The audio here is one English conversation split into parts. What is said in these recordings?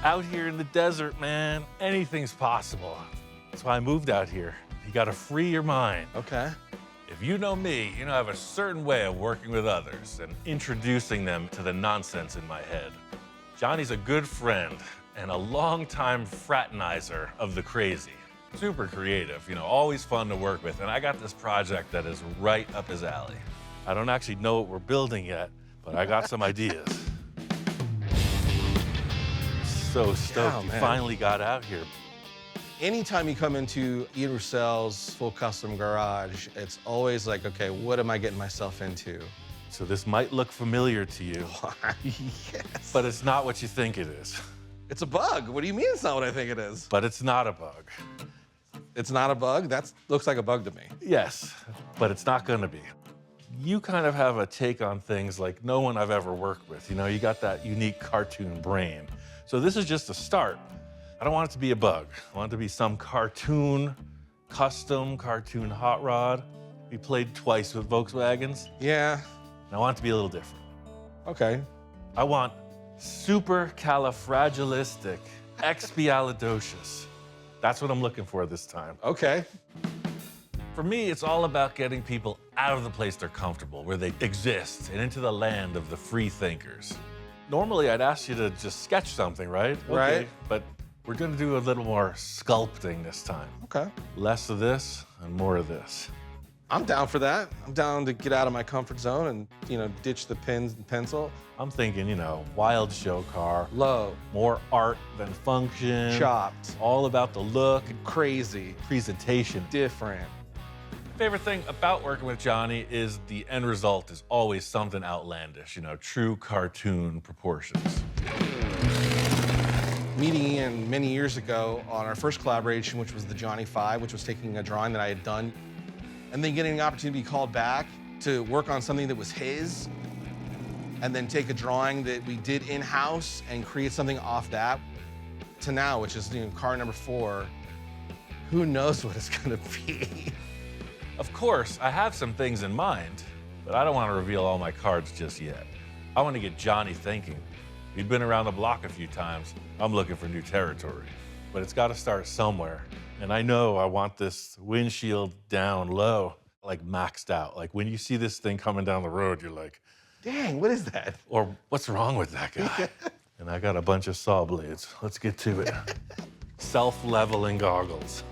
Out here in the desert, man, anything's possible. That's why I moved out here. You gotta free your mind. Okay. If you know me, you know I have a certain way of working with others and introducing them to the nonsense in my head. Johnny's a good friend and a longtime fraternizer of the crazy. Super creative, you know, always fun to work with. And I got this project that is right up his alley. I don't actually know what we're building yet, but I got some ideas. So stoked you finally got out here. Anytime you come into Ian Roussel's full custom garage, it's always like, okay, what am I getting myself into? So this might look familiar to you, Yes. but it's not what you think it is. It's a bug. What do you mean it's not what I think it is? But it's not a bug. It's not a bug? That looks like a bug to me. Yes, but it's not gonna be. You kind of have a take on things like no one I've ever worked with. You know, you got that unique cartoon brain. So this is just a start. I don't want it to be a bug. I want it to be some cartoon, custom cartoon hot rod. We played twice with Volkswagens, Yeah. and I want it to be a little different. Okay. I want supercalifragilistic expialidocious. That's what I'm looking for this time. Okay. For me, it's all about getting people out of the place they're comfortable, where they exist, and into the land of the free thinkers. Normally, I'd ask you to just sketch something, right? Right. Okay, but we're gonna do a little more sculpting this time. Okay. Less of this and more of this. I'm down for that. I'm down to get out of my comfort zone and, you know, ditch the pens and pencil. I'm thinking, you know, wild show car, Low. more art than function. Chopped. All about the look, Crazy. presentation. Different. Favorite thing about working with Johnny is the end result is always something outlandish, you know, true cartoon proportions. Meeting Ian many years ago on our first collaboration, which was the Johnny 5, which was taking a drawing that I had done, and then getting an opportunity to be called back to work on something that was his, and then take a drawing that we did in-house and create something off that, to now, which is, you know, car number 4. Who knows what it's gonna be? Of course, I have some things in mind, but I don't want to reveal all my cards just yet. I want to get Johnny thinking. We've been around the block a few times. I'm looking for new territory, but it's got to start somewhere. And I know I want this windshield down low, like maxed out. Like when you see this thing coming down the road, you're like, Dang, what is that? or what's wrong with that guy? And I got a bunch of saw blades. Let's get to it. Self-leveling goggles.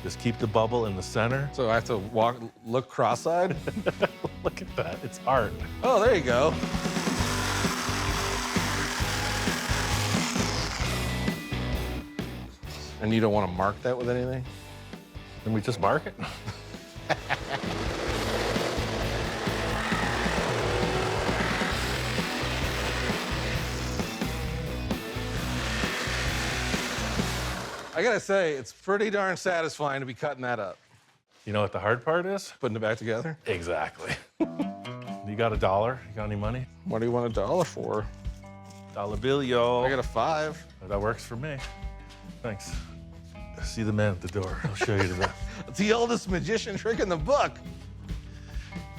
Just keep the bubble in the center. So I have to look cross-eyed? Look at that, it's art. Oh, there you go. And you don't want to mark that with anything? Can we just mark it? I gotta say, it's pretty darn satisfying to be cutting that up. You know what the hard part is? Putting it back together? Exactly. You got $1? You got any money? What do you want $1 for? Dollar bill, yo. I got a 5. That works for me. Thanks. See the man at the door. I'll show you the. It's the oldest magician trick in the book.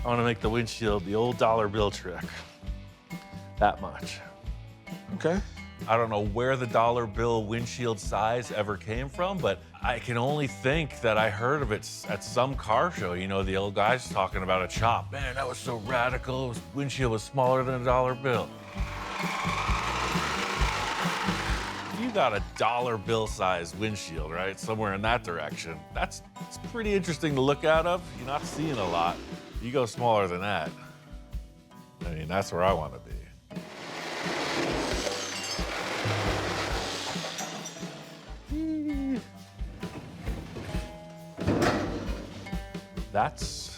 I want to make the windshield the old dollar bill trick. That much. Okay. I don't know where the dollar bill windshield size ever came from, but I can only think that I heard of it at some car show. You know, the old guys talking about a chop. Man, that was so radical. His windshield was smaller than a dollar bill. You got a dollar bill size windshield, right? Somewhere in that direction. It's pretty interesting to look out of. You're not seeing a lot. You go smaller than that. I mean, that's where I want to be. That's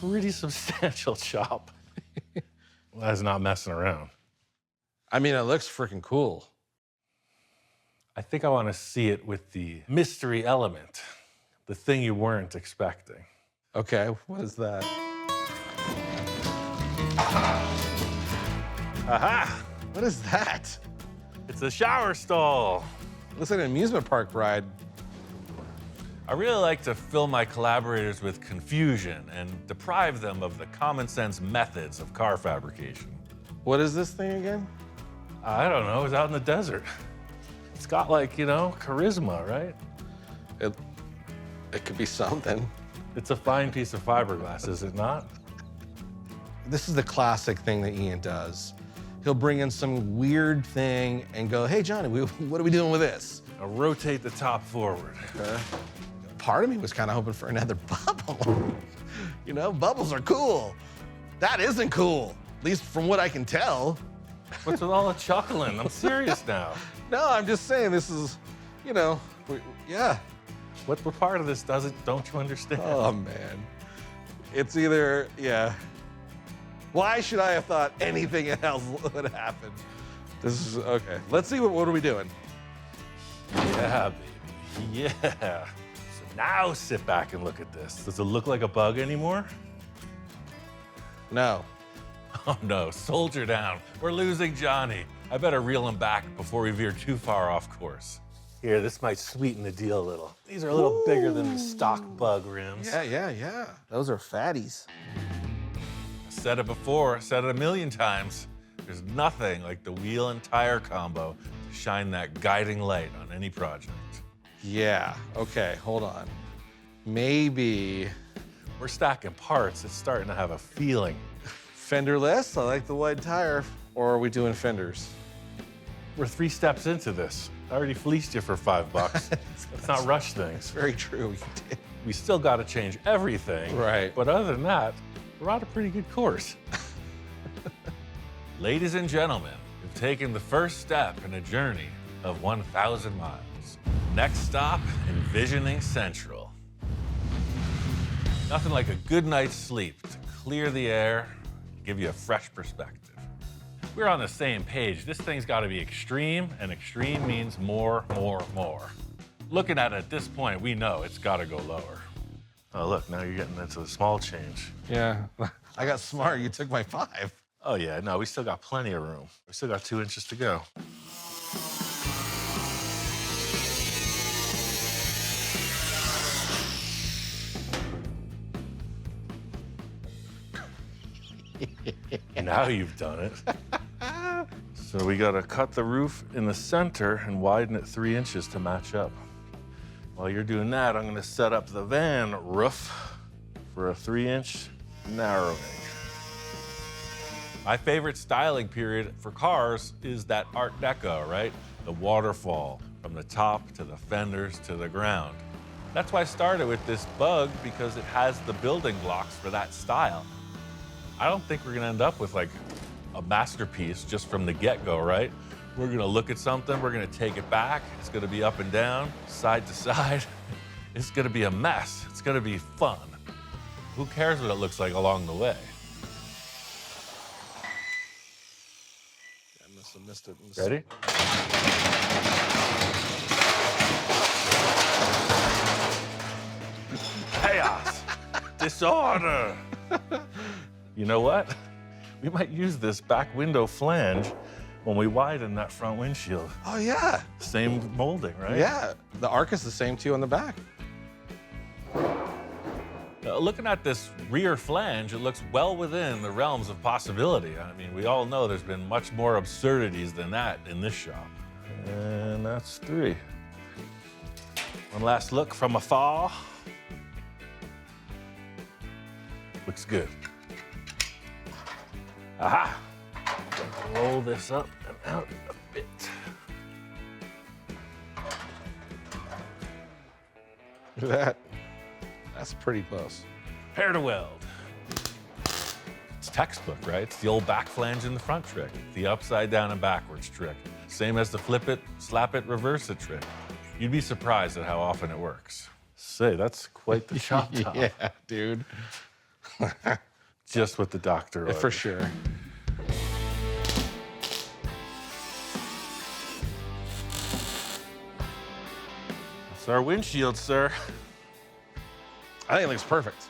pretty substantial chop. That's not messing around. I mean, it looks freaking cool. I think I want to see it with the mystery element, the thing you weren't expecting. Okay, what is that? Aha! What is that? It's a shower stall. Looks like an amusement park ride. I really like to fill my collaborators with confusion and deprive them of the common sense methods of car fabrication. What is this thing again? I don't know, it was out in the desert. It's got like, you know, charisma, right? It could be something. It's a fine piece of fiberglass, is it not? This is the classic thing that Ian does. He'll bring in some weird thing and go, hey, Johnny, what are we doing with this? I'll rotate the top forward. Part of me was kind of hoping for another bubble. You know, bubbles are cool. That isn't cool, at least from what I can tell. What's with all the chuckling? I'm serious now. No, I'm just saying this is, you know, yeah. What part of this don't you understand? Oh, man. It's either, yeah. Why should I have thought anything else would happen? This is, okay. Let's see, what are we doing? Yeah, baby, yeah. So now sit back and look at this. Does it look like a bug anymore? No. Oh no, soldier down. We're losing Johnny. I better reel him back before we veer too far off course. Here, this might sweeten the deal a little. These are a little bigger than the stock bug rims. Yeah. Those are fatties. I said it before, said it a million times. There's nothing like the wheel and tire combo to shine that guiding light on any project. Yeah, okay, hold on. Maybe We're stacking parts. It's starting to have a feeling. fenderless, I like the wide tire. Or are we doing fenders? We're 3 steps into this. I already fleeced you for $5. Let's not rush things. Very true, you did. We still got to change everything. Right. But other than that, we're on a pretty good course. Ladies and gentlemen, we've taken the first step in a journey of 1,000 miles. Next stop, Envisioning Central. Nothing like a good night's sleep to clear the air, give you a fresh perspective. We're on the same page. This thing's got to be extreme, and extreme means more. Looking at it at this point, we know it's got to go lower. Oh, look, now you're getting into the small change. Yeah, I got smart, you took my 5. Oh, yeah, no, we still got plenty of room. We still got 2 inches to go. Now you've done it. So we gotta cut the roof in the center and widen it 3 inches to match up. While you're doing that, I'm gonna set up the van roof for a 3-inch narrowing. My favorite styling period for cars is that Art Deco, right? The waterfall from the top to the fenders to the ground. That's why I started with this bug, because it has the building blocks for that style. I don't think we're gonna end up with like a masterpiece just from the get-go, right? We're gonna look at something, we're gonna take it back, it's gonna be up and down, side to side. It's gonna be a mess, it's gonna be fun. Who cares what it looks like along the way? I must have missed it. Ready? Chaos, disorder. You know what? We might use this back window flange when we widen that front windshield. Oh, yeah. Same molding, right? Yeah, the arc is the same too on the back. Looking at this rear flange, it looks well within the realms of possibility. I mean, we all know there's been much more absurdities than that in this shop. And that's 3. One last look from afar. Looks good. Aha! Roll this up and out a bit. Look at that. That's pretty close. Prepare to weld. It's textbook, right? It's the old back flange in the front trick, the upside down and backwards trick. Same as the flip it, slap it, reverse it trick. You'd be surprised at how often it works. Say, that's quite the chop top. Yeah, dude. Just what the doctor ordered. For sure. That's our windshield, sir. I think it looks perfect.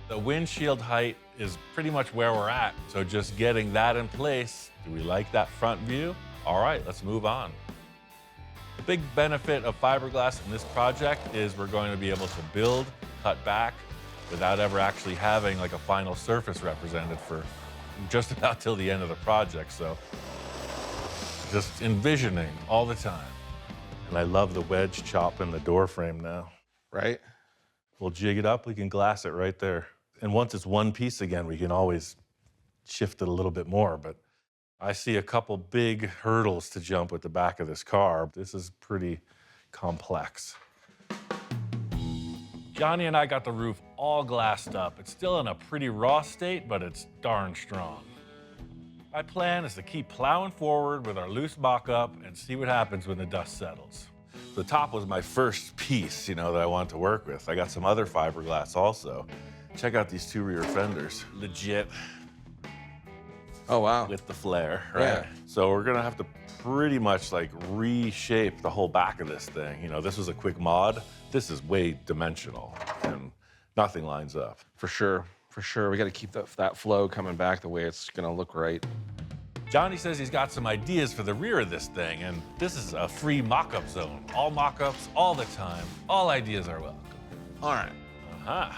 The windshield height is pretty much where we're at. So just getting that in place. Do we like that front view? All right, let's move on. The big benefit of fiberglass in this project is we're going to be able to build, cut back, without ever actually having like a final surface represented for just about till the end of the project. So just envisioning all the time. And I love the wedge chop in the door frame now. Right? We'll jig it up, we can glass it right there. And once it's one piece again, we can always shift it a little bit more. But I see a couple big hurdles to jump with the back of this car. This is pretty complex. Johnny and I got the roof all glassed up. It's still in a pretty raw state, but it's darn strong. My plan is to keep plowing forward with our loose mock-up and see what happens when the dust settles. The top was my first piece, that I wanted to work with. I got some other fiberglass also. Check out these two rear fenders. Legit. Oh, wow. With the flare, right? Yeah. So we're gonna have to pretty much like reshape the whole back of this thing. This was a quick mod. This is way dimensional and nothing lines up. For sure. For sure. We got to keep that flow coming back the way it's going to look right. Johnny says he's got some ideas for the rear of this thing, and this is a free mock-up zone. All mock-ups, all the time. All ideas are welcome. All right. Uh-huh.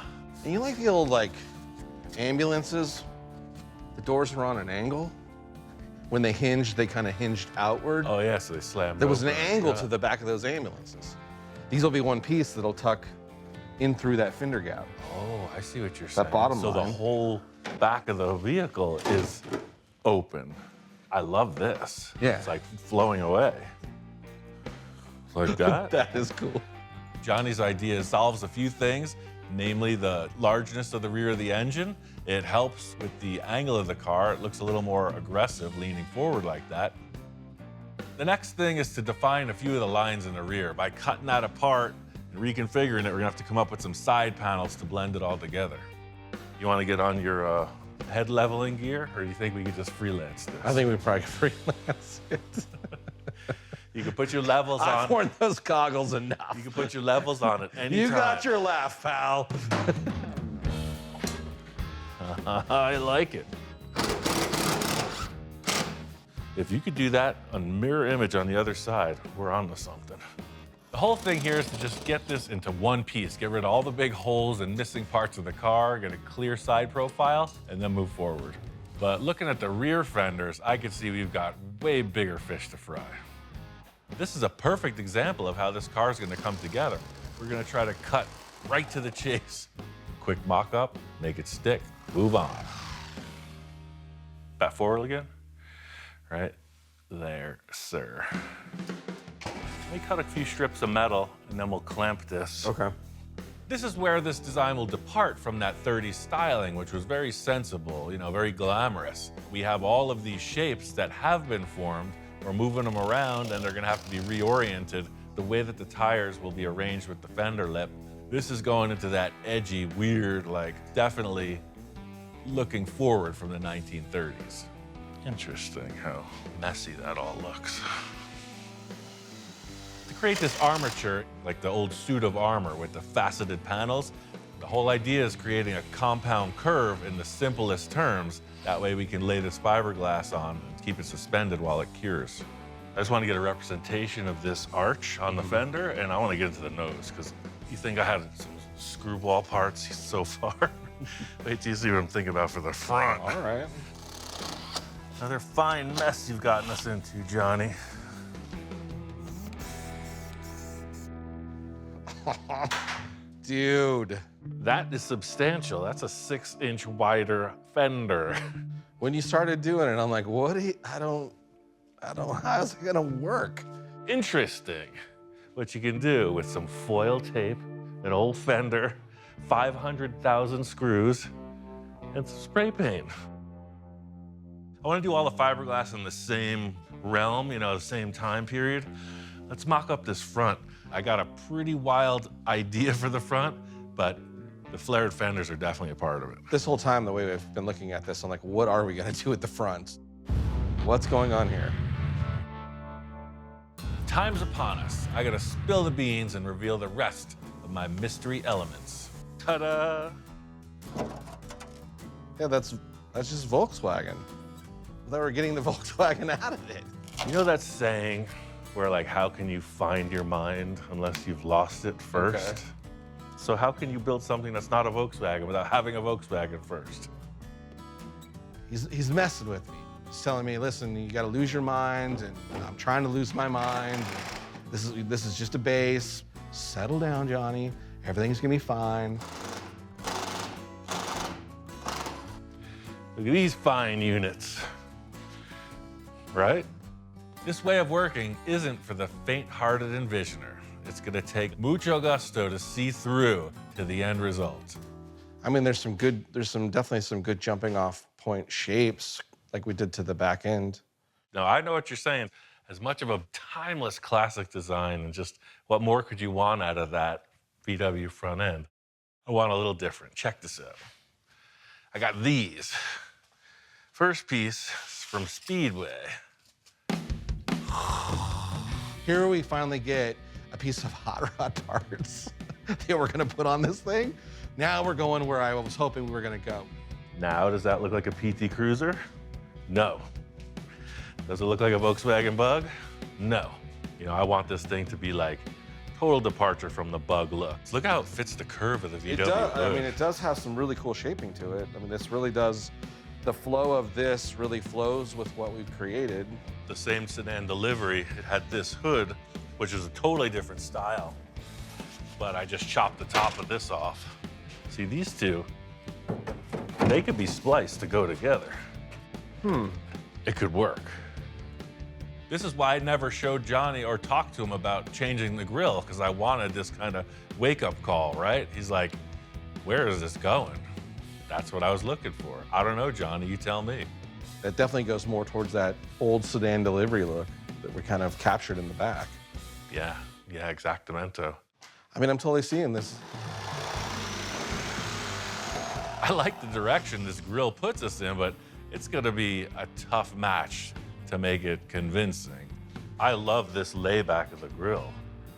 And you like the old, ambulances? The doors were on an angle. When they hinged, they kind of hinged outward. Oh, yeah, so they slammed There was an open. angle Yeah. to the back of those ambulances. These will be one piece that'll tuck in through that fender gap. Oh, I see what you're saying. bottom so line. the whole back of the vehicle is open. I love this. Yeah. It's like flowing away. Like that. That is cool. Johnny's idea solves a few things, namely the largeness of the rear of the engine. It helps with the angle of the car. It looks a little more aggressive, leaning forward like that. The next thing is to define a few of the lines in the rear. By cutting that apart and reconfiguring it, we're gonna have to come up with some side panels to blend it all together. You wanna get on your head leveling gear, or do you think we could just freelance this? I think we probably freelance it. You can put your levels on. I've worn those goggles enough. You can put your levels on it anytime. You got your laugh, pal. I like it. If you could do that on mirror image on the other side, we're on to something. The whole thing here is to just get this into one piece, get rid of all the big holes and missing parts of the car, get a clear side profile, and then move forward. But looking at the rear fenders, I can see we've got way bigger fish to fry. This is a perfect example of how this car is gonna come together. We're gonna try to cut right to the chase. Quick mock-up, make it stick, move on. Back forward again. Right there, sir. Let me cut a few strips of metal and then we'll clamp this. Okay. This is where this design will depart from that 30s styling, which was very sensible, very glamorous. We have all of these shapes that have been formed. We're moving them around and they're gonna have to be reoriented. The way that the tires will be arranged with the fender lip. This is going into that edgy, weird, definitely looking forward from the 1930s. Interesting how messy that all looks. To create this armature, like the old suit of armor with the faceted panels, the whole idea is creating a compound curve in the simplest terms. That way we can lay this fiberglass on and keep it suspended while it cures. I just want to get a representation of this arch on the fender, and I want to get it to the nose, because you think I had some screwball parts so far. Wait till you see what I'm thinking about for the front. All right. Another fine mess you've gotten us into, Johnny. Dude. That is substantial. That's a 6-inch wider fender. When you started doing it, I'm like, I don't, how's it gonna work? Interesting. What you can do with some foil tape, an old fender, 500,000 screws, and some spray paint. I want to do all the fiberglass in the same realm, the same time period. Let's mock up this front. I got a pretty wild idea for the front, but the flared fenders are definitely a part of it. This whole time, the way we've been looking at this, I'm like, what are we gonna do at the front? What's going on here? Time's upon us. I gotta spill the beans and reveal the rest of my mystery elements. Ta-da! Yeah, that's just Volkswagen. They were getting the Volkswagen out of it. You know that saying where how can you find your mind unless you've lost it first? Okay. So how can you build something that's not a Volkswagen without having a Volkswagen first? He's messing with me. He's telling me, listen, you got to lose your mind, and I'm trying to lose my mind. This is just a base. Settle down, Johnny. Everything's gonna be fine. Look at these fine units, right? This way of working isn't for the faint-hearted envisioner. It's gonna take mucho gusto to see through to the end result. I mean, there's definitely some good jumping off point shapes like we did to the back end. Now, I know what you're saying. As much of a timeless classic design, and just what more could you want out of that VW front end? I want a little different. Check this out. I got these. First piece is from Speedway. Here we finally get a piece of hot rod parts that we're gonna put on this thing. Now we're going where I was hoping we were gonna go. Now, does that look like a PT Cruiser? No. Does it look like a Volkswagen Bug? No. You know, I want this thing to be like total departure from the Bug look. Look how it fits the curve of the VW. It does. I hood. mean, it does have some really cool shaping to it. I mean, this really does. The flow of this really flows with what we've created. The same sedan delivery, it had this hood, which is a totally different style. But I just chopped the top of this off. See, these two, they could be spliced to go together. It could work. This is why I never showed Johnny or talked to him about changing the grill, because I wanted this kind of wake-up call, right? He's like, where is this going? That's what I was looking for. I don't know, Johnny, you tell me. It definitely goes more towards that old sedan delivery look that we kind of captured in the back. Yeah, exactamento. I mean, I'm totally seeing this. I like the direction this grill puts us in, but it's gonna be a tough match to make it convincing. I love this layback of the grill.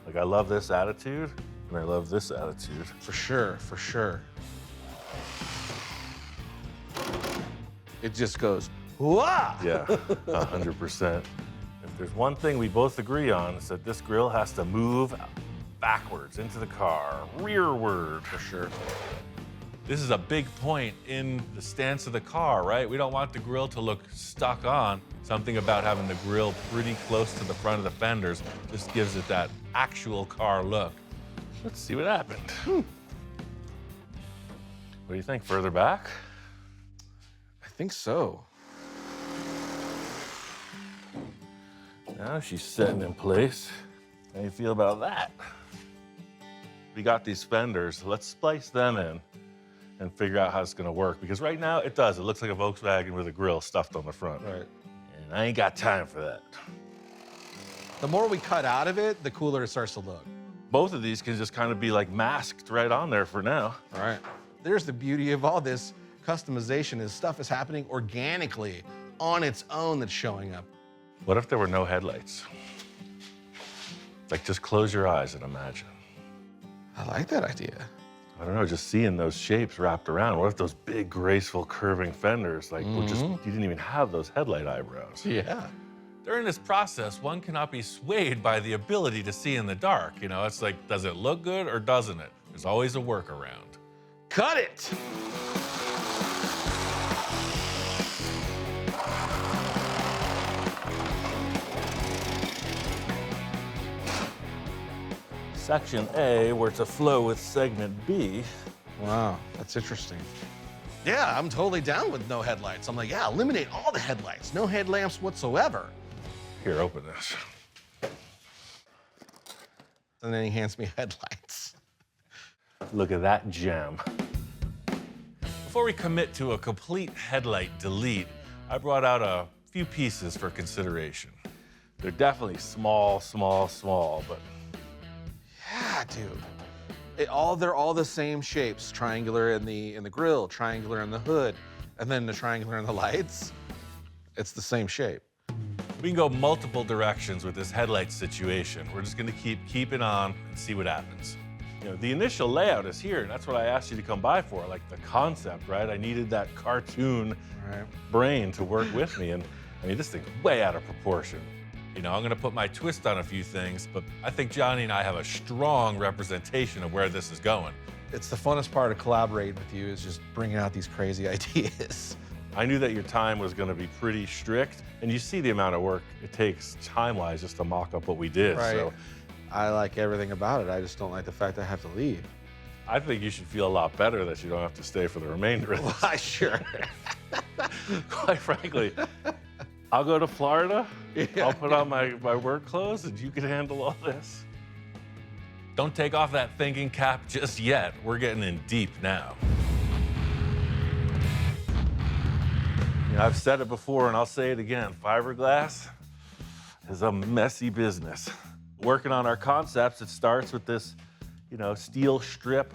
Like, I love this attitude, and I love this attitude. For sure, for sure. It just goes, whoa! Yeah, 100%. If there's one thing we both agree on, it's that this grill has to move backwards into the car, rearward. For sure. This is a big point in the stance of the car, right? We don't want the grill to look stuck on. Something about having the grill pretty close to the front of the fenders just gives it that actual car look. Let's see what happened. What do you think, further back? I think so. Now she's setting in place. How do you feel about that? We got these fenders, let's splice them in and figure out how it's gonna work. Because right now it does. It looks like a Volkswagen with a grill stuffed on the front. Right. And I ain't got time for that. The more we cut out of it, the cooler it starts to look. Both of these can just kind of be like masked right on there for now. All right. There's the beauty of all this customization is stuff is happening organically on its own that's showing up. What if there were no headlights? Like, just close your eyes and imagine. I like that idea. I don't know, just seeing those shapes wrapped around. What if those big, graceful, curving fenders, like, were just, you didn't even have those headlight eyebrows? Yeah. During this process, one cannot be swayed by the ability to see in the dark. You know, it's like, does it look good or doesn't it? There's always a workaround. Cut it! Section A, where it's a flow with segment B. Wow, that's interesting. Yeah, I'm totally down with no headlights. I'm like, yeah, eliminate all the headlights. No headlamps whatsoever. Here, open this. And then he hands me headlights. Look at that gem. Before we commit to a complete headlight delete, I brought out a few pieces for consideration. They're definitely small, but Yeah, dude. They're all the same shapes. Triangular in the grill, triangular in the hood, and then the triangular in the lights. It's the same shape. we can go multiple directions with this headlight situation. We're just gonna keep keeping on and see what happens. You know, the initial layout is here, and that's what I asked you to come by for, like the concept, right? I needed that cartoon brain to work with me, and I mean, this thing's way out of proportion. You know, I'm gonna put my twist on a few things, but I think Johnny and I have a strong representation of where this is going. It's the funnest part of collaborating with you is just bringing out these crazy ideas. I knew that your time was gonna be pretty strict, and you see the amount of work it takes time-wise just to mock up what we did. Right. So I like everything about it. I just don't like the fact I have to leave. I think you should feel a lot better that you don't have to stay for the remainder of this. Why, sure. Quite frankly, I'll go to Florida, Yeah. I'll put on my work clothes, and you can handle all this. Don't take off that thinking cap just yet. We're getting in deep now. You know, I've said it before, and I'll say it again. Fiberglass is a messy business. Working on our concepts, it starts with this, you know, steel strip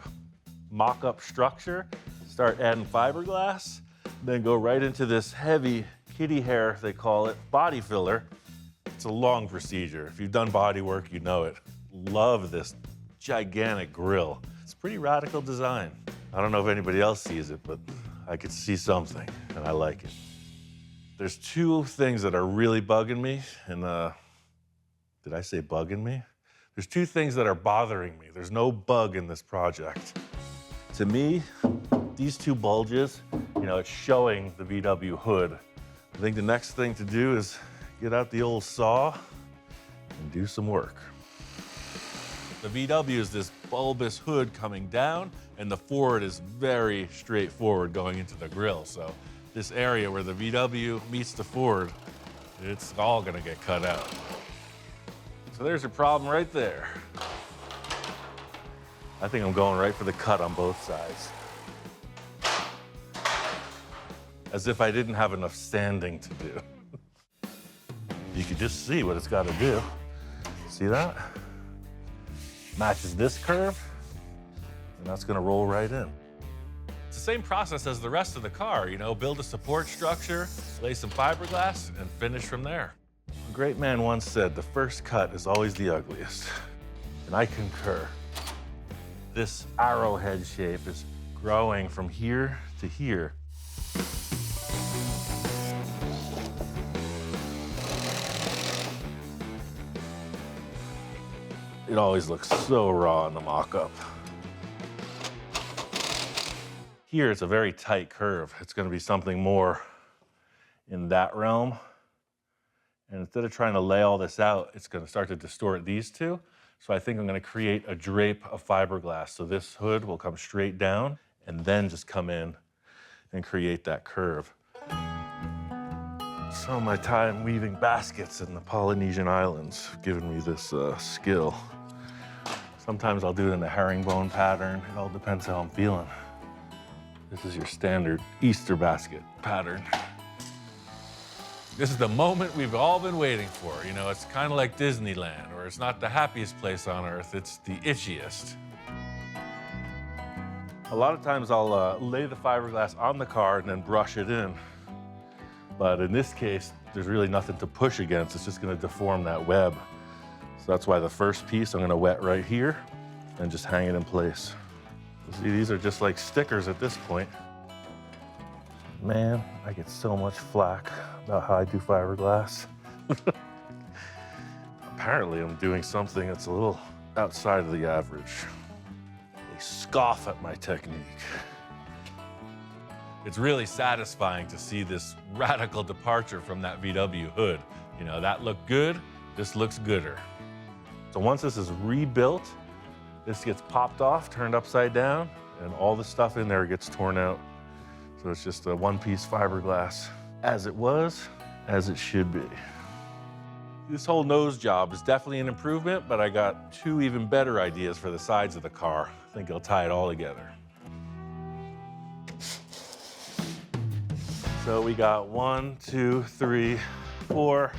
mock-up structure. Start adding fiberglass, then go right into this heavy kitty hair, they call it, body filler. It's a long procedure. If you've done body work, you know it. Love this gigantic grill. It's a pretty radical design. I don't know if anybody else sees it, but I could see something, and I like it. There's two things that are really bugging me, and did I say bugging me? There's two things that are bothering me. There's no bug in this project. To me, these two bulges, you know, it's showing the VW hood. I think the next thing to do is get out the old saw and do some work. The VW is this bulbous hood coming down, and the Ford is very straightforward going into the grille. So this area where the VW meets the Ford, it's all gonna get cut out. So there's your problem right there. I think I'm going right for the cut on both sides. As if I didn't have enough sanding to do. You can just see what it's got to do. See that? Matches this curve, and that's going to roll right in. It's the same process as the rest of the car, you know, build a support structure, lay some fiberglass, and finish from there. A great man once said, the first cut is always the ugliest. And I concur. This arrowhead shape is growing from here to here. It always looks so raw in the mock-up. Here, it's a very tight curve. It's gonna be something more in that realm. And instead of trying to lay all this out, it's gonna start to distort these two. So I think I'm gonna create a drape of fiberglass. So this hood will come straight down and then just come in and create that curve. So my time weaving baskets in the Polynesian islands have given me this skill. Sometimes I'll do it in a herringbone pattern. It all depends how I'm feeling. This is your standard Easter basket pattern. This is the moment we've all been waiting for. You know, it's kind of like Disneyland, where it's not the happiest place on earth, it's the itchiest. A lot of times I'll lay the fiberglass on the car and then brush it in. But in this case, there's really nothing to push against. It's just gonna deform that web. So that's why the first piece I'm gonna wet right here and just hang it in place. See, these are just like stickers at this point. Man, I get so much flack about how I do fiberglass. Apparently, I'm doing something that's a little outside of the average. They scoff at my technique. It's really satisfying to see this radical departure from that VW hood. You know, that looked good, this looks gooder. So once this is rebuilt, this gets popped off, turned upside down, and all the stuff in there gets torn out. So it's just a one-piece fiberglass, as it was, as it should be. This whole nose job is definitely an improvement, but I got two even better ideas for the sides of the car. I think I'll tie it all together. So we got 1, 2, 3, 4,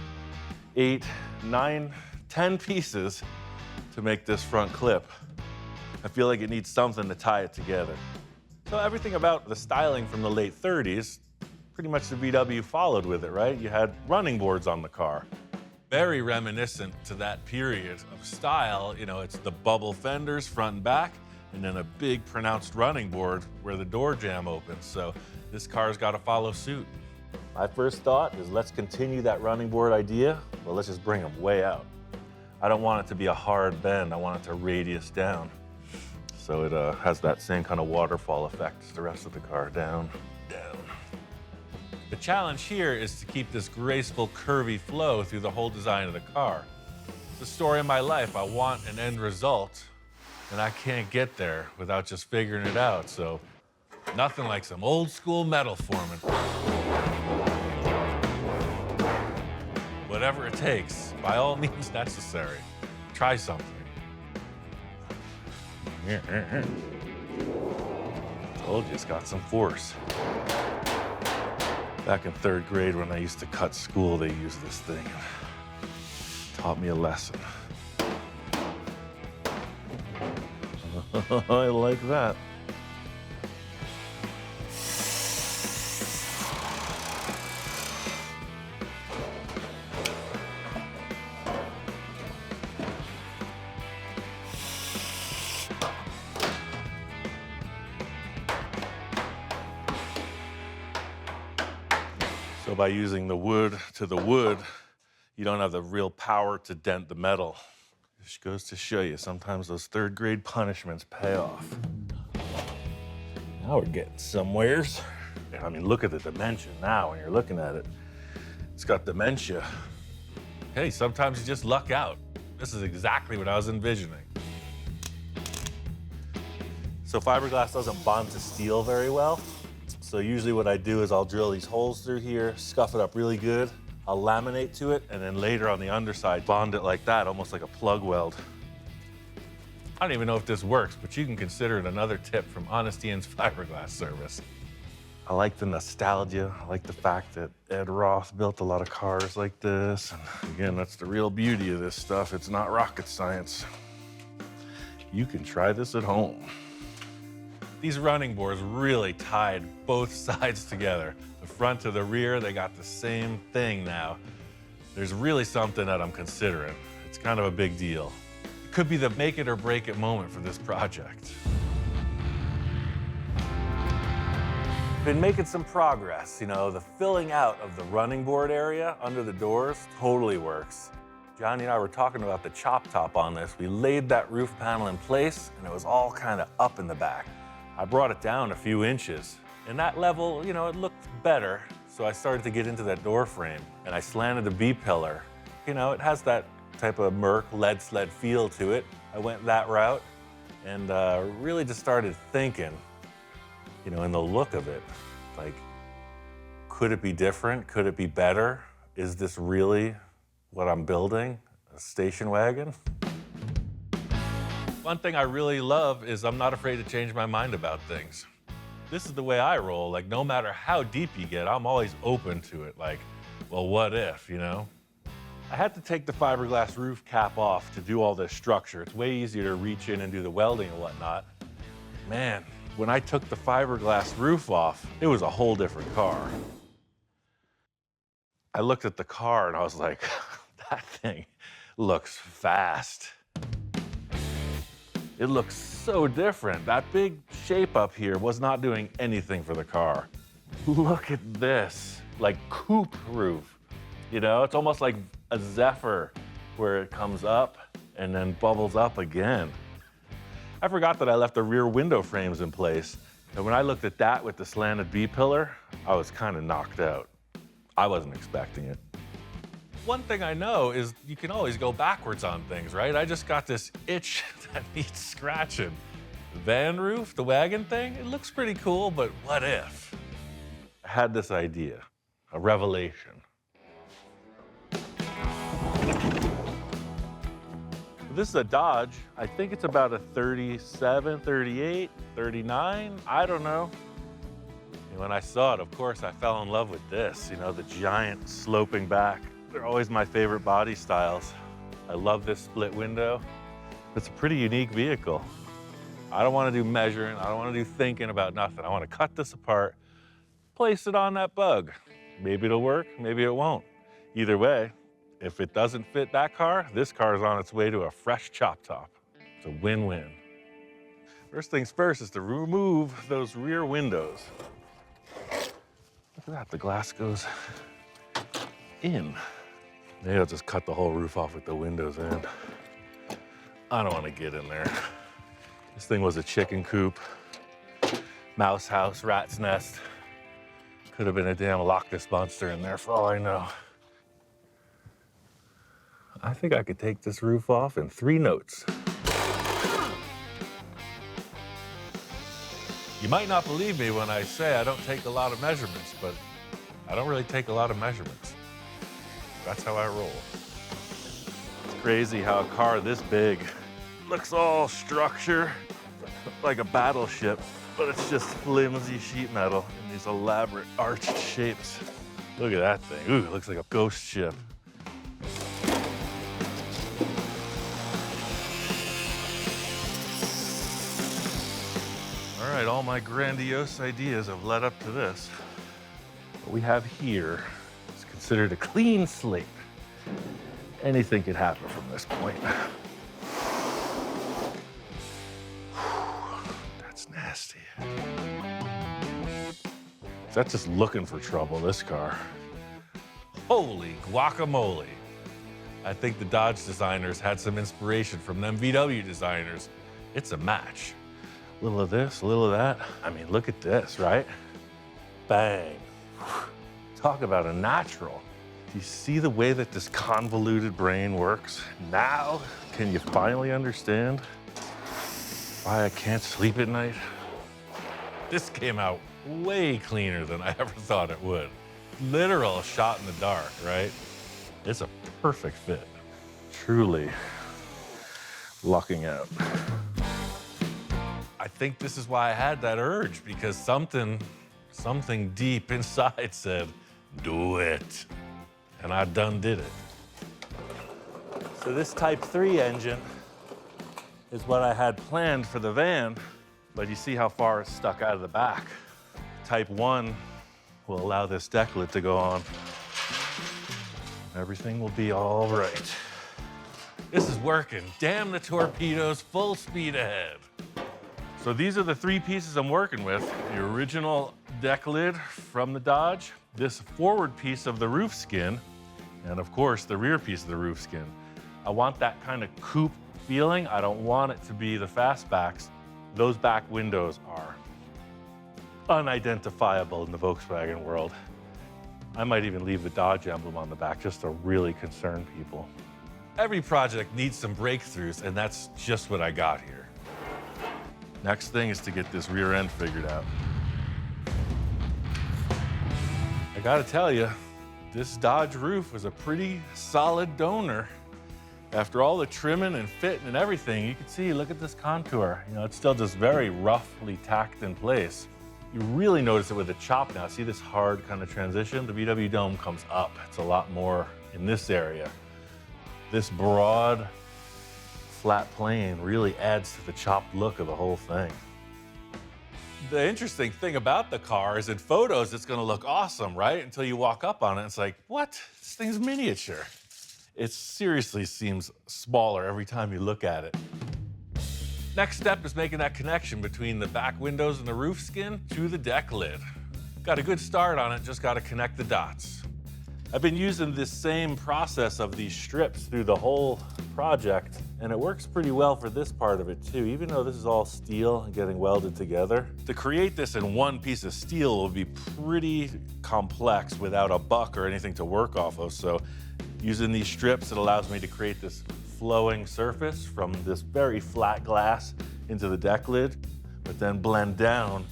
8, 9, 10 pieces to make this front clip. I feel like it needs something to tie it together. So everything about the styling from the late 30s, pretty much the VW followed with it, right? You had running boards on the car. Very reminiscent to that period of style. You know, it's the bubble fenders front and back, and then a big pronounced running board where the door jamb opens. So this car's got to follow suit. My first thought is let's continue that running board idea, but let's just bring them way out. I don't want it to be a hard bend. I want it to radius down. So it has that same kind of waterfall effect as the rest of the car, down, down. The challenge here is to keep this graceful, curvy flow through the whole design of the car. It's the story of my life. I want an end result, and I can't get there without just figuring it out. So nothing like some old school metal forming. Whatever it takes, by all means necessary. Try something. Told you it's got some force. Back in 3rd grade when I used to cut school, they used this thing. Taught me a lesson. I like that. So by using the wood to the wood, you don't have the real power to dent the metal. Just goes to show you, sometimes those 3rd grade punishments pay off. Now we're getting somewheres. I mean, look at the dimension now when you're looking at it. It's got dementia. Hey, sometimes you just luck out. This is exactly what I was envisioning. So fiberglass doesn't bond to steel very well. So usually what I do is I'll drill these holes through here, scuff it up really good. I'll laminate to it, and then later on the underside, bond it like that, almost like a plug weld. I don't even know if this works, but you can consider it another tip from Honest Ian's fiberglass service. I like the nostalgia. I like the fact that Ed Roth built a lot of cars like this. And again, that's the real beauty of this stuff. It's not rocket science. You can try this at home. These running boards really tied both sides together. The front to the rear, they got the same thing now. There's really something that I'm considering. It's kind of a big deal. It could be the make it or break it moment for this project. Been making some progress, you know, the filling out of the running board area under the doors totally works. Johnny and I were talking about the chop top on this. We laid that roof panel in place and it was all kind of up in the back. I brought it down a few inches. And that level, you know, it looked better. So I started to get into that door frame and I slanted the B-pillar. You know, it has that type of Merc lead sled feel to it. I went that route and really just started thinking, you know, in the look of it, like, could it be different? Could it be better? Is this really what I'm building? A station wagon? One thing I really love is I'm not afraid to change my mind about things. This is the way I roll. Like, no matter how deep you get, I'm always open to it. Like, well, what if, you know? I had to take the fiberglass roof cap off to do all this structure. It's way easier to reach in and do the welding and whatnot. Man, when I took the fiberglass roof off, it was a whole different car. I looked at the car and I was like, that thing looks fast. It looks so different. That big shape up here was not doing anything for the car. Look at this, like coupe roof. You know, it's almost like a Zephyr where it comes up and then bubbles up again. I forgot that I left the rear window frames in place. And when I looked at that with the slanted B-pillar, I was kind of knocked out. I wasn't expecting it. One thing I know is you can always go backwards on things, right? I just got this itch that needs scratching. The van roof, the wagon thing, it looks pretty cool, but what if? I had this idea, a revelation. This is a Dodge. I think it's about a 37, 38, 39, I don't know. And when I saw it, of course, I fell in love with this, you know, the giant sloping back. They're always my favorite body styles. I love this split window. It's a pretty unique vehicle. I don't want to do measuring. I don't want to do thinking about nothing. I want to cut this apart, place it on that bug. Maybe it'll work, maybe it won't. Either way, if it doesn't fit that car, this car is on its way to a fresh chop top. It's a win-win. First things first is to remove those rear windows. Look at that, the glass goes in. Maybe I'll just cut the whole roof off with the windows in. I don't want to get in there. This thing was a chicken coop, mouse house, rat's nest. Could have been a damn Loch Ness monster in there for all I know. I think I could take this roof off in 3 notes. You might not believe me when I say I don't take a lot of measurements, but I don't really take a lot of measurements. That's how I roll. It's crazy how a car this big looks all structure, like a battleship, but it's just flimsy sheet metal in these elaborate arched shapes. Look at that thing. Ooh, it looks like a ghost ship. All right, all my grandiose ideas have led up to this. What we have here is considered a clean slate. Anything could happen from this point. That's nasty. That's just looking for trouble, this car. Holy guacamole. I think the Dodge designers had some inspiration from them VW designers. It's a match. A little of this, a little of that. I mean, look at this, right? Bang. Talk about a natural. Do you see the way that this convoluted brain works? Now, can you finally understand why I can't sleep at night? This came out way cleaner than I ever thought it would. Literal shot in the dark, right? It's a perfect fit. Truly lucking out. I think this is why I had that urge, because something deep inside said, do it. And I done did it. So this Type 3 engine is what I had planned for the van, but you see how far it's stuck out of the back. Type 1 will allow this deck lid to go on. Everything will be all right. This is working. Damn the torpedoes, full speed ahead. So these are the 3 pieces I'm working with. The original deck lid from the Dodge, this forward piece of the roof skin, and of course the rear piece of the roof skin. I want that kind of coupe feeling. I don't want it to be the fastbacks. Those back windows are unidentifiable in the Volkswagen world. I might even leave the Dodge emblem on the back just to really concern people. Every project needs some breakthroughs, and that's just what I got here. Next thing is to get this rear end figured out. I gotta tell you, this Dodge roof was a pretty solid donor. After all the trimming and fitting and everything, you can see, look at this contour. You know, it's still just very roughly tacked in place. You really notice it with the chop now. See this hard kind of transition? The VW dome comes up. It's a lot more in this area. This broad, flat plane really adds to the chopped look of the whole thing. The interesting thing about the car is in photos, it's gonna look awesome, right? Until you walk up on it, it's like, what? This thing's miniature. It seriously seems smaller every time you look at it. Next step is making that connection between the back windows and the roof skin to the deck lid. Got a good start on it, just gotta connect the dots. I've been using this same process of these strips through the whole project, and it works pretty well for this part of it too, even though this is all steel and getting welded together. To create this in one piece of steel will be pretty complex without a buck or anything to work off of, so using these strips, it allows me to create this flowing surface from this very flat glass into the deck lid, but then blend down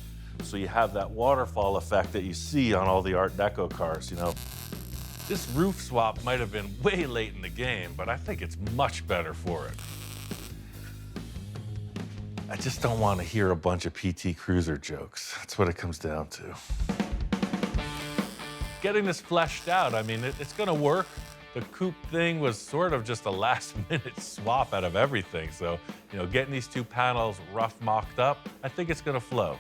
so you have that waterfall effect that you see on all the Art Deco cars, you know. This roof swap might have been way late in the game, but I think it's much better for it. I just don't want to hear a bunch of PT Cruiser jokes. That's what it comes down to. Getting this fleshed out, I mean, it's gonna work. The coupe thing was sort of just a last-minute swap out of everything. So, you know, getting these 2 panels rough mocked up, I think it's gonna flow.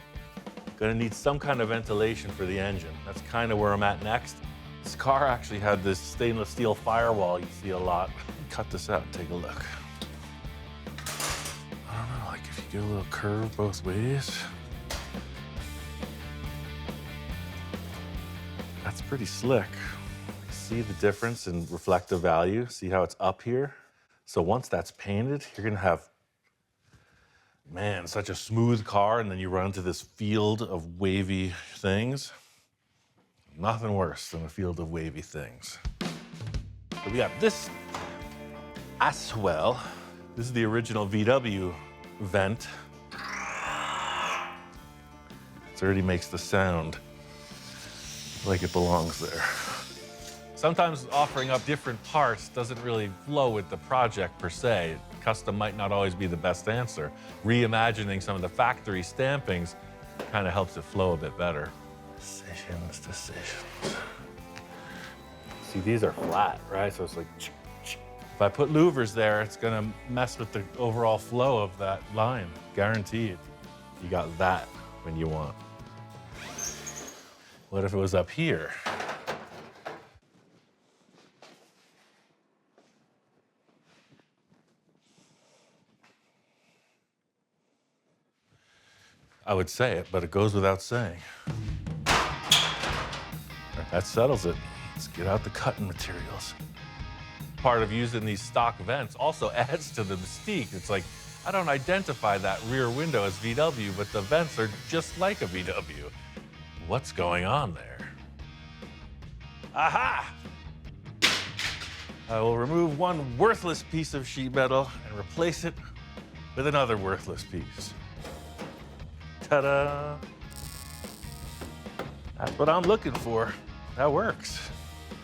Gonna need some kind of ventilation for the engine. That's kind of where I'm at next. This car actually had this stainless steel firewall you see a lot. Cut this out and take a look. I don't know, like if you get a little curve both ways. That's pretty slick. See the difference in reflective value? See how it's up here? So once that's painted, you're gonna have, man, such a smooth car, and then you run into this field of wavy things. Nothing worse than a field of wavy things. So we got this as well. This is the original VW vent. It already makes the sound like it belongs there. Sometimes offering up different parts doesn't really flow with the project per se. Custom might not always be the best answer. Reimagining some of the factory stampings kind of helps it flow a bit better. Decisions. See, these are flat, right? So it's like, if I put louvers there, it's gonna mess with the overall flow of that line, guaranteed. You got that when you want. What if it was up here? I would say it, but it goes without saying. That settles it. Let's get out the cutting materials. Part of using these stock vents also adds to the mystique. It's like, I don't identify that rear window as VW, but the vents are just like a VW. What's going on there? Aha! I will remove one worthless piece of sheet metal and replace it with another worthless piece. Ta-da! That's what I'm looking for. That works.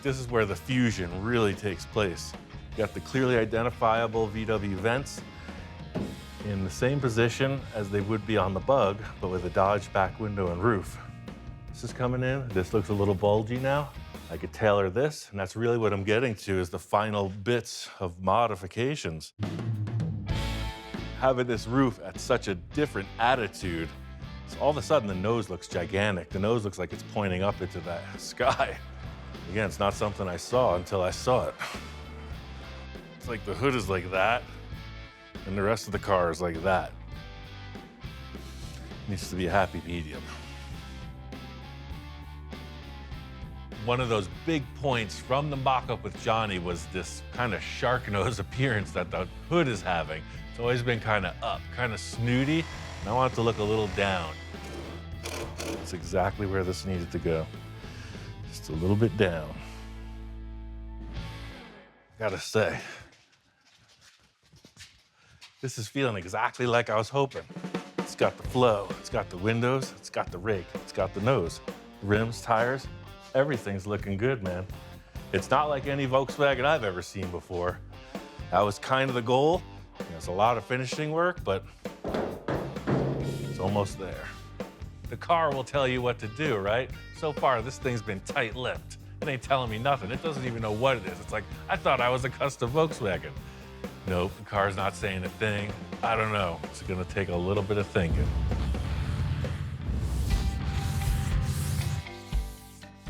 This is where the fusion really takes place. You got the clearly identifiable VW vents in the same position as they would be on the Bug, but with a Dodge back window and roof. This is coming in. This looks a little bulgy now. I could tailor this, and that's really what I'm getting to is the final bits of modifications. Having this roof at such a different attitude, so all of a sudden the nose looks gigantic. The nose looks like it's pointing up into that sky. Again, it's not something I saw until I saw it. It's like the hood is like that, and the rest of the car is like that. Needs to be a happy medium. One of those big points from the mock-up with Johnny was this kind of shark nose appearance that the hood is having. It's always been kind of up, kind of snooty, and I want it to look a little down. That's exactly where this needed to go. Just a little bit down. Gotta say, this is feeling exactly like I was hoping. It's got the flow, it's got the windows, it's got the rake, it's got the nose, rims, tires, everything's looking good, man. It's not like any Volkswagen I've ever seen before. That was kind of the goal. There's a lot of finishing work, but it's almost there. The car will tell you what to do, right? So far, this thing's been tight-lipped. It ain't telling me nothing. It doesn't even know what it is. It's like, I thought I was a custom Volkswagen. Nope, the car's not saying a thing. I don't know. It's gonna take a little bit of thinking.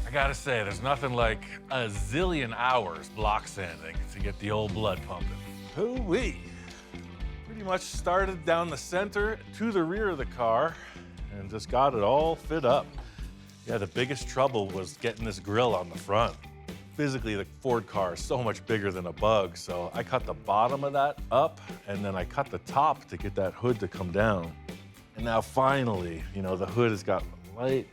I gotta say, there's nothing like a zillion hours block sanding to get the old blood pumping. Hoo-wee. Pretty much started down the center to the rear of the car and just got it all fit up. Yeah, the biggest trouble was getting this grille on the front. Physically, the Ford car is so much bigger than a Bug, so I cut the bottom of that up, and then I cut the top to get that hood to come down. And now finally, you know, the hood has got a light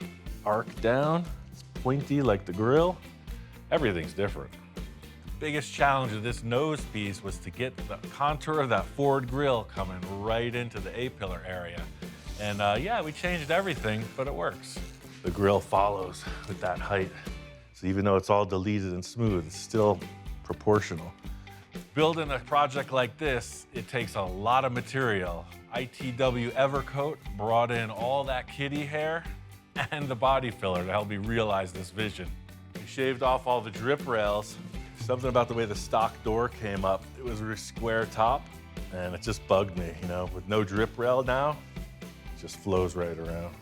arc down. It's pointy like the grille. Everything's different. The biggest challenge of this nose piece was to get the contour of that Ford grille coming right into the A-pillar area. And yeah, we changed everything, but it works. The grille follows with that height. So even though it's all deleted and smooth, it's still proportional. Building a project like this, it takes a lot of material. ITW Evercoat brought in all that kitty hair and the body filler to help me realize this vision. We shaved off all the drip rails. Something about the way the stock door came up. It was a square top, and it just bugged me, you know. With no drip rail now, it just flows right around.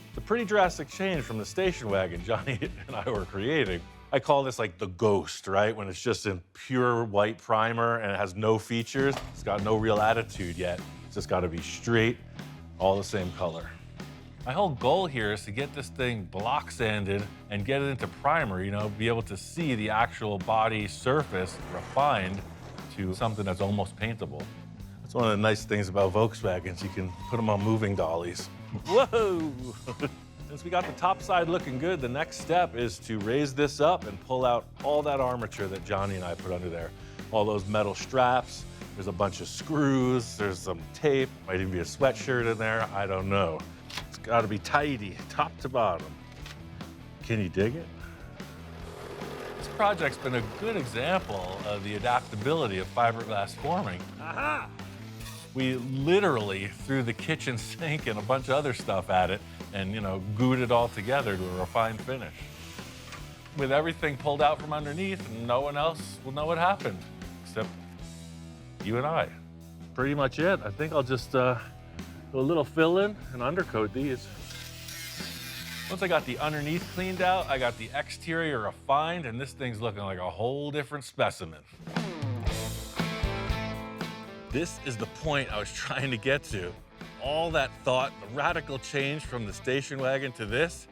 It's a pretty drastic change from the station wagon Johnny and I were creating. I call this like the ghost, right? When it's just in pure white primer and it has no features. It's got no real attitude yet. It's just gotta be straight, all the same color. My whole goal here is to get this thing block sanded and get it into primer, you know, be able to see the actual body surface refined to something that's almost paintable. That's one of the nice things about Volkswagens. You can put them on moving dollies. Whoa! Since we got the top side looking good, the next step is to raise this up and pull out all that armature that Johnny and I put under there. All those metal straps, there's a bunch of screws, there's some tape, might even be a sweatshirt in there, I don't know. It's gotta be tidy, top to bottom. Can you dig it? This project's been a good example of the adaptability of fiberglass forming. Aha! We literally threw the kitchen sink and a bunch of other stuff at it and, gooed it all together to a refined finish. With everything pulled out from underneath, no one else will know what happened, except you and I. Pretty much it. I think I'll just do a little fill-in and undercoat these. Once I got the underneath cleaned out, I got the exterior refined, and this thing's looking like a whole different specimen. This is the point I was trying to get to. All that thought, the radical change from the station wagon to this,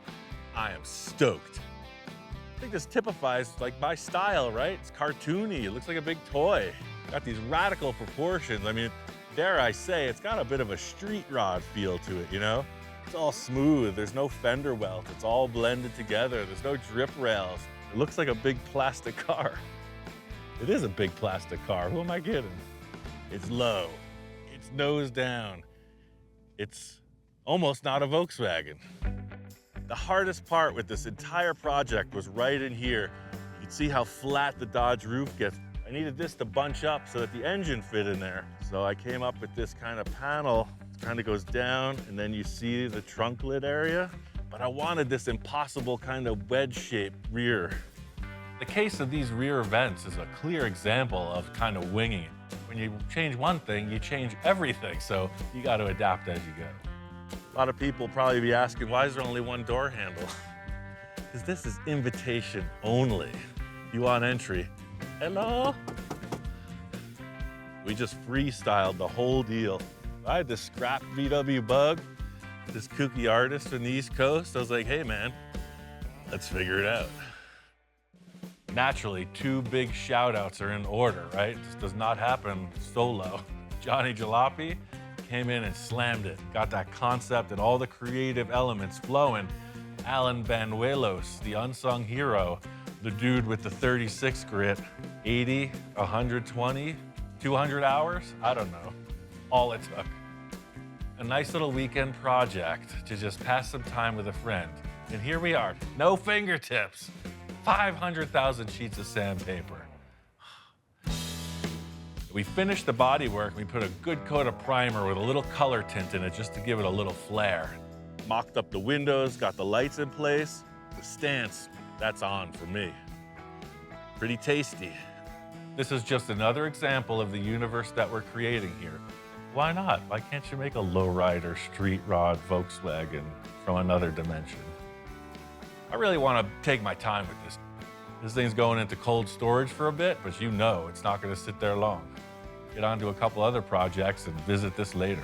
I am stoked. I think this typifies like my style, right? It's cartoony, it looks like a big toy. Got these radical proportions. I mean, dare I say, it's got a bit of a street rod feel to it, It's all smooth, there's no fender welt, it's all blended together, there's no drip rails. It looks like a big plastic car. It is a big plastic car, who am I kidding? It's low, it's nose down. It's almost not a Volkswagen. The hardest part with this entire project was right in here. You can see how flat the Dodge roof gets. I needed this to bunch up so that the engine fit in there. So I came up with this kind of panel. It kind of goes down, and then you see the trunk lid area. But I wanted this impossible kind of wedge-shaped rear. The case of these rear vents is a clear example of kind of winging it. When you change one thing, you change everything, so you got to adapt as you go. A lot of people probably be asking, why is there only one door handle? Because this is invitation only. You want entry? Hello? We just freestyled the whole deal. I had this scrap VW Bug, this kooky artist from the East Coast. I was like, hey man, let's figure it out. Naturally, two big shout outs are in order, right? This does not happen solo. Johnny Jalopy came in and slammed it. Got that concept and all the creative elements flowing. Alan Banuelos, the unsung hero, the dude with the 36 grit, 80, 120, 200 hours? I don't know. All it took. A nice little weekend project to just pass some time with a friend. And here we are, no fingertips. 500,000 sheets of sandpaper. We finished the bodywork. We put a good coat of primer with a little color tint in it just to give it a little flair. Mocked up the windows, got the lights in place. The stance, that's on for me. Pretty tasty. This is just another example of the universe that we're creating here. Why not? Why can't you make a lowrider, street rod, Volkswagen from another dimension? I really want to take my time with this. This thing's going into cold storage for a bit, but it's not going to sit there long. Get on to a couple other projects and visit this later.